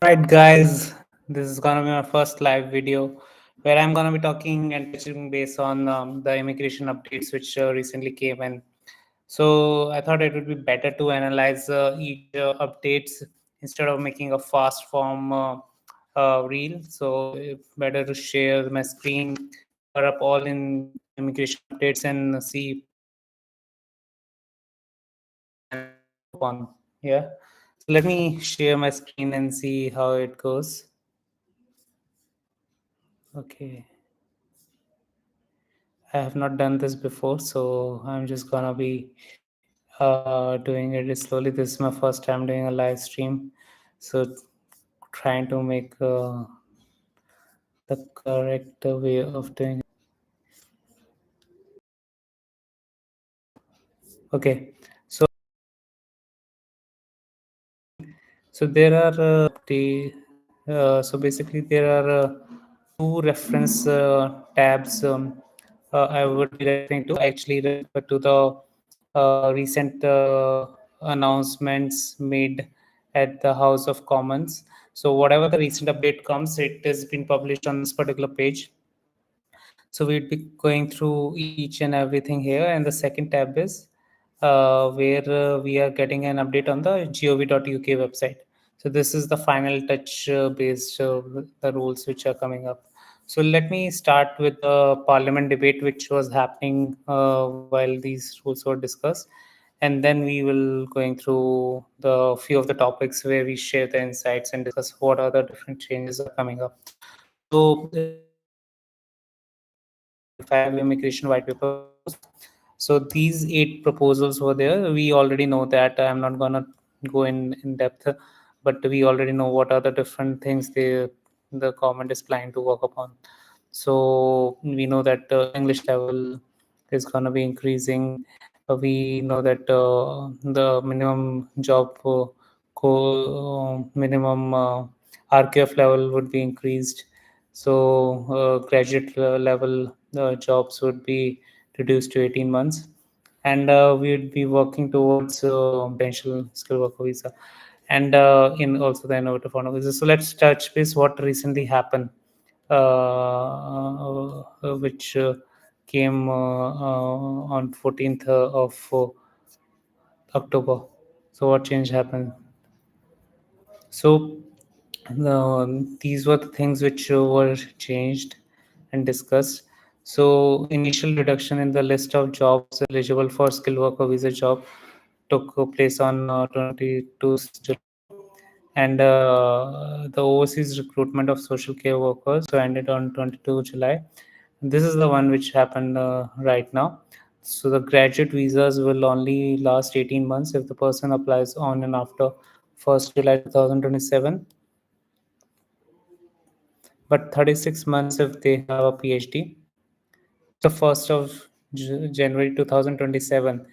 Right, guys, this is gonna be my first live video where I'm gonna be talking and touching base on the immigration updates which recently came in. So I thought it would be better to analyze each updates instead of making a fast form reel. So it's better to share my screen, cover up all in immigration updates, and see and move on. Yeah. So let me share my screen and see how it goes. Okay. I have not done this before, so I'm just gonna be doing it slowly. This is my first time doing a live stream, so trying to make the correct way of doing. Okay, so there are so basically there are two reference tabs I would be referring to. I actually refer to the recent announcements made at the House of Commons. So whatever the recent update comes, it has been published on this particular page. So we'd be going through each and everything here. And the second tab is where we are getting an update on the gov.uk website. So this is the final touch based the rules which are coming up. So let me start with the parliament debate which was happening while these rules were discussed. And then we will going through the few of the topics where we share the insights and discuss what other different changes are coming up. So recently, the 2025 immigration white paper was released. So these eight proposals were there. We already know that. I'm not gonna go in depth, but we already know what are the different things the government is planning to work upon. So we know that English level is gonna be increasing. We know that the minimum job minimum RQF level would be increased. So graduate level jobs would be reduced to 18 months. And we would be working towards potential skilled worker visa and in also the innovator foreign visa. So let's touch base what recently happened, which came on 14th of October. So what change happened? So these were the things which were changed and discussed. So initial reduction in the list of jobs eligible for skilled worker visa job took place on 22 July, and the overseas recruitment of social care workers so ended on 22 July. This is the one which happened right now. So the graduate visas will only last 18 months if the person applies on and after 1st July 2027, but 36 months if they have a PhD. After 1st of January 2027,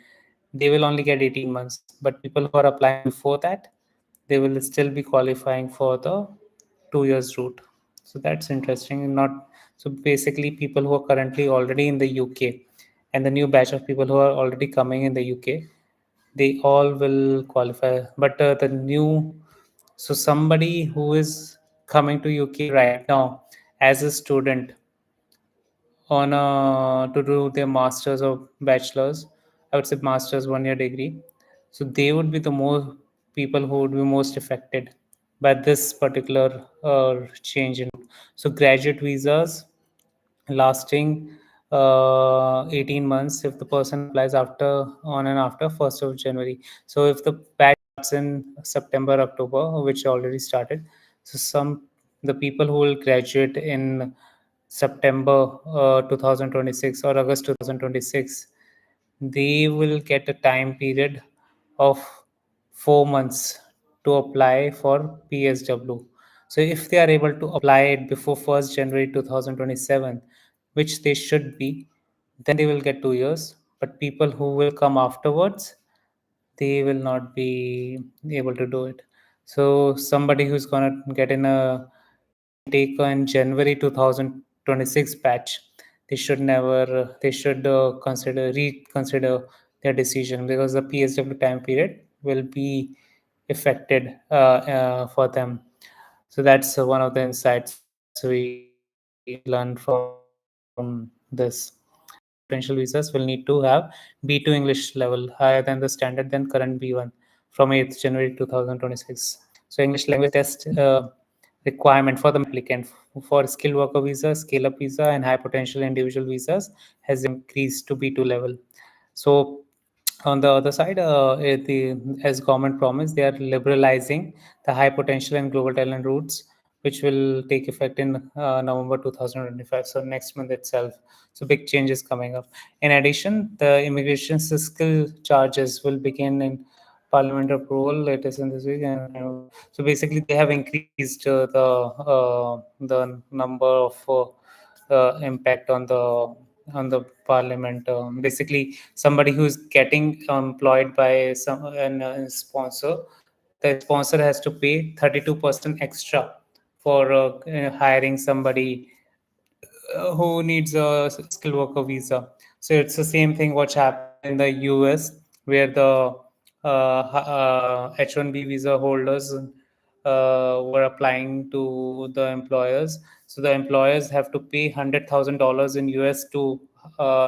they will only get 18 months. But people who are applying before that, they will still be qualifying for the 2 years route. So that's interesting. Not so basically people who are currently already in the UK and the new batch of people who are already coming in the UK, they all will qualify. But the new so somebody who is coming to UK right now as a student on to do their masters or bachelors, I would say masters 1 year degree. So they would be the more people who would be most affected by this particular change in. So graduate visas lasting 18 months if the person applies after on and after 1st of January. So if the batch starts in September, October, which already started, so the people who will graduate in September 2026 or August 2026, they will get a time period of 4 months to apply for PSW. So if they are able to apply it before 1st January 2027, which they should be, then they will get 2 years. But people who will come afterwards, they will not be able to do it. So somebody who's gonna get in a intake in January 2026 batch, they should reconsider their decision because the PSW time period will be affected for them. So that's one of the insights we learned from this. Potential visas will need to have B2 English level higher than the standard than current B1 from 8th January 2026. So English language test requirement for the applicant for skilled worker visa, scale up visa, and high potential individual visas has increased to B2 level. So on the other side, as government promised, they are liberalizing the high potential and global talent routes, which will take effect in November 2025. So next month itself. So big changes coming up. In addition, the immigration skill charges will begin in parliament approval latest in this week. And so basically, they have increased the number of impact on the parliament. Basically, somebody who's getting employed by some sponsor, the sponsor has to pay 32% extra for hiring somebody who needs a skilled worker visa. So it's the same thing what happened in the US, where the H1B visa holders were applying to the employers. So the employers have to pay $100,000 in US to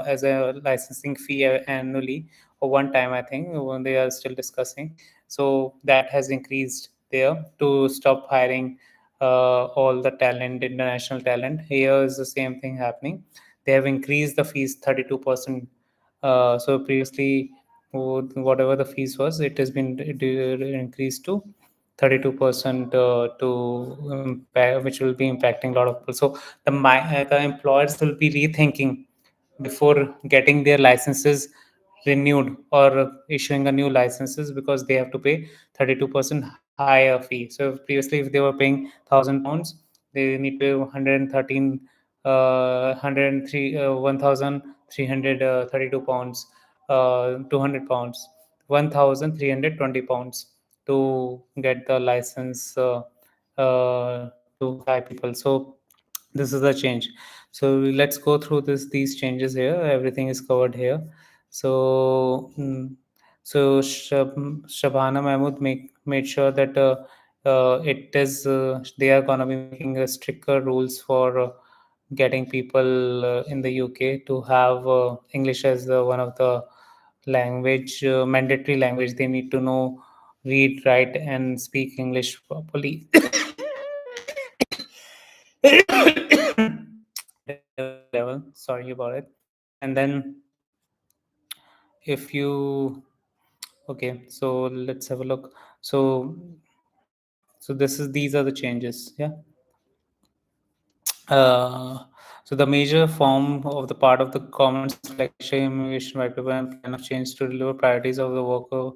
as a licensing fee annually, or one time I think when they are still discussing. So that has increased there to stop hiring all the talent, international talent. Here is the same thing happening. They have increased the fees 32%. So previously, whatever the fees was, it has been increased to 32% which will be impacting a lot of people. So the employers will be rethinking before getting their licenses renewed or issuing a new licenses, because they have to pay 32% higher fee. So previously, if they were paying £1,000, they need to pay 113 103 £1,332, £200, £1,320 to get the license to hire people. So this is the change. So let's go through these changes here. Everything is covered here. So Shabana Mahmood made sure that they are gonna be making stricter rules for getting people in the UK to have English as one of the mandatory language. They need to know, read, write, and speak English properly. Level. Sorry about it. And then if you okay, so let's have a look. These are the changes. Yeah. Uh, so the major form of the part of the common selection immigration white paper and plan of change to deliver priorities of the worker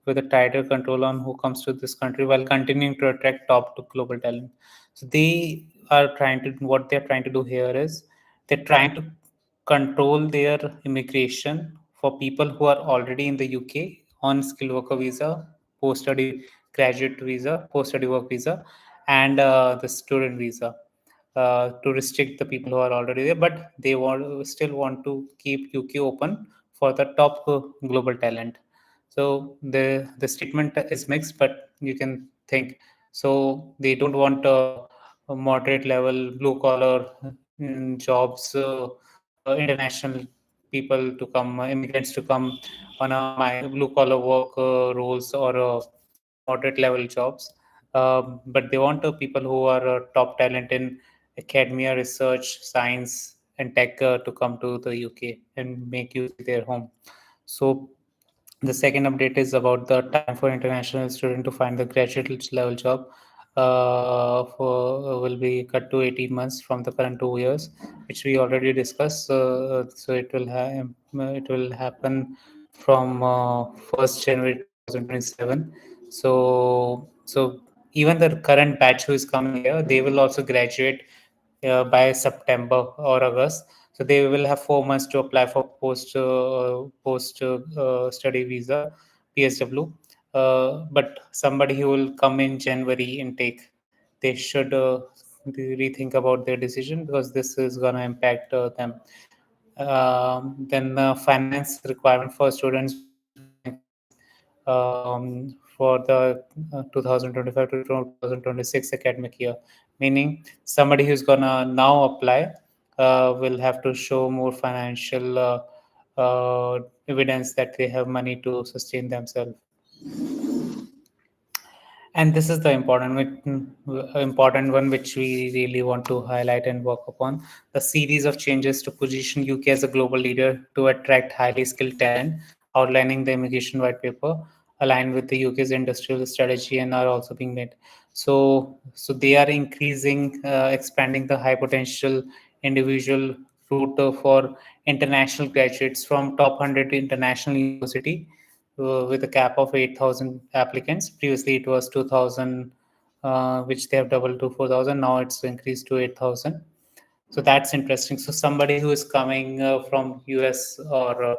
with a tighter control on who comes to this country while continuing to attract top to global talent. So they are trying to what they're trying to do here is they're trying to control their immigration for people who are already in the UK on skilled worker visa, post study graduate visa, post study work visa, and the student visa, to restrict the people who are already there, but they still want to keep UK open for the top global talent. So the statement is mixed, but you can think. So they don't want a moderate level blue collar jobs, international people to come, immigrants to come on a blue collar work roles or moderate level jobs. But they want people who are top talent in academia, research, science, and tech to come to the UK and make UK their home. So the second update is about the time for international student to find the graduate level job. Will be cut to 18 months from the current 2 years, which we already discussed. So it will happen from 1st January 2027. So even the current batch who is coming here, they will also graduate by September or August. So they will have 4 months to apply for post study visa, PSW. But somebody who will come in January intake, they should rethink about their decision, because this is gonna impact them. Then finance requirement for students will be increased for the 2025 to 2026 academic year. Meaning, somebody who's gonna now apply will have to show more financial evidence that they have money to sustain themselves. And this is the important one which we really want to highlight and work upon: the series of changes to position UK as a global leader to attract highly skilled talent, outlining the immigration white paper, aligned with the UK's industrial strategy, and are also being made. So they are increasing, expanding the high potential individual route for international graduates from top 100 international university with a cap of 8,000 applicants. Previously, it was 2,000, which they have doubled to 4,000. Now it's increased to 8,000. So that's interesting. So somebody who is coming from US or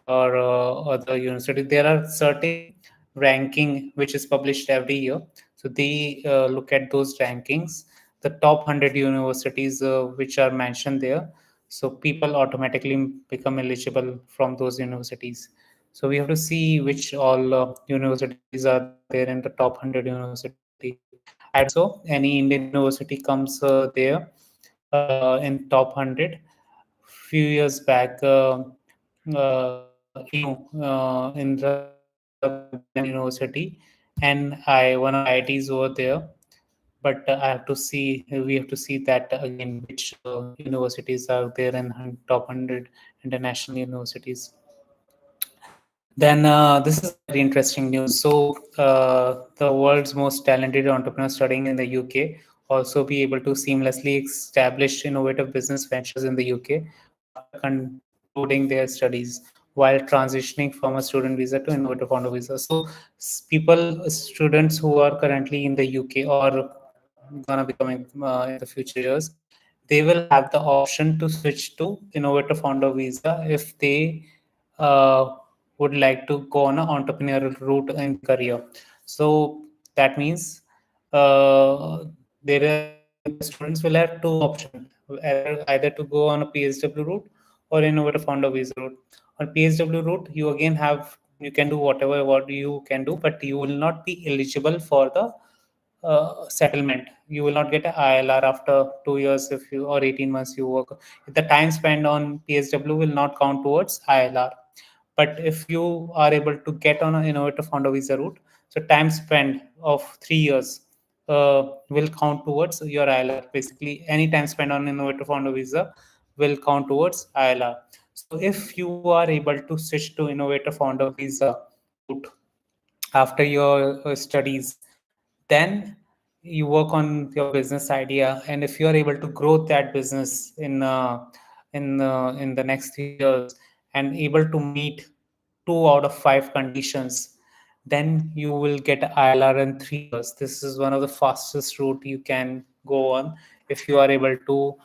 other university, there are certain ranking which is published every year. So they look at those rankings, the top 100 universities which are mentioned there. So people automatically become eligible from those universities. So we have to see which all universities are there in the top 100 university. I don't think so. Any Indian university comes there in top 100. Few years back, Indra Gandhi University, and one of the IITs over there. But I have to see. We have to see that again, which universities are there in top 100 international universities. Then this is a very interesting news. So the world's most talented entrepreneurs studying in the UK also be able to seamlessly establish innovative business ventures in the UK after concluding their studies while transitioning from a student visa to innovative founder visa. So students who are currently in the UK or gonna be coming in the future years, they will have the option to switch to innovative founder visa if they would like to go on an entrepreneurial route in the career. So that means uh, the students will have two options: either to go on a PSW route or innovative founder visa route. On PSW route, you can do whatever what you can do, but you will not be eligible for the settlement. You will not get an ILR after 2 years if you or 18 months you work. The time spent on PSW will not count towards ILR. But if you are able to get on an innovative founder visa route, so time spent of 3 years will count towards your ILR. Basically, any time spent on innovative founder visa will count towards ILR. So if you are able to switch to innovative founder visa route after your studies, then you work on your business idea, and if you are able to grow that business in the next 3 years and able to meet 2 out of 5 conditions, then you will get ILR in 3 years. This is one of the fastest route you can go on if you are able to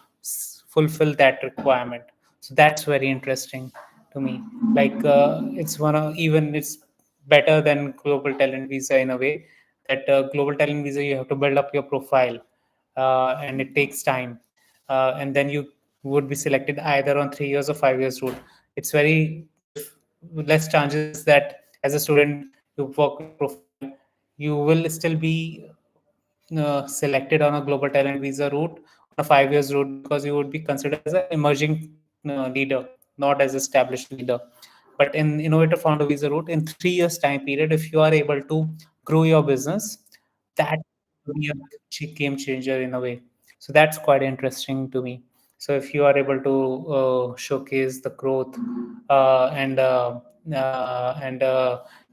fulfill that requirement. So that's very interesting to me. Like it's better than global talent visa in a way that global talent visa you have to build up your profile, and it takes time, and then you would be selected either on 3 years or 5 years route. It's very less chances that as a student you work your profile, you will still be selected on a global talent visa route on a 5 years route, because you would be considered as an emerging leader, not as established leader. But in innovative founder visa route, in 3 years time period, if you are able to grow your business, that will be a game changer in a way. So that's quite interesting to me. So if you are able to showcase the growth, and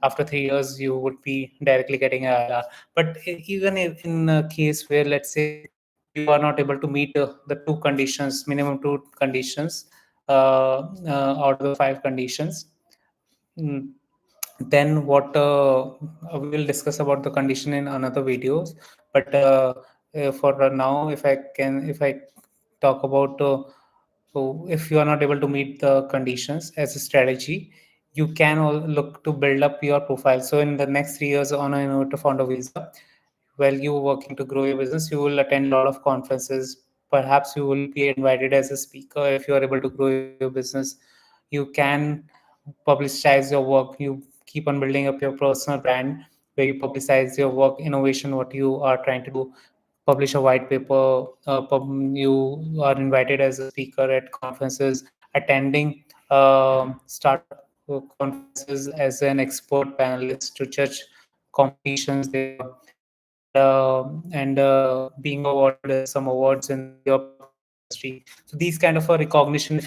after 3 years you would be directly getting a ILR. But even if in a case where, let's say, you are not able to meet the two conditions, minimum two conditions out of the 5 conditions, mm, then what we will discuss about the condition in another videos. But for now, if I talk about so if you are not able to meet the conditions as a strategy, you can look to build up your profile. So in the next 3 years on an innovative founder visa, while you working to grow your business, you will attend a lot of conferences. Perhaps you will be invited as a speaker. If you are able to grow your business, you can publicize your work. You keep on building up your personal brand. where you publicize your work, innovation, what you are trying to do, publish a white paper. You are invited as a speaker at conferences, attending startup conferences as an expert panelist to judge competitions there, and being awarded some awards in your particular industry. So these kind of a recognition,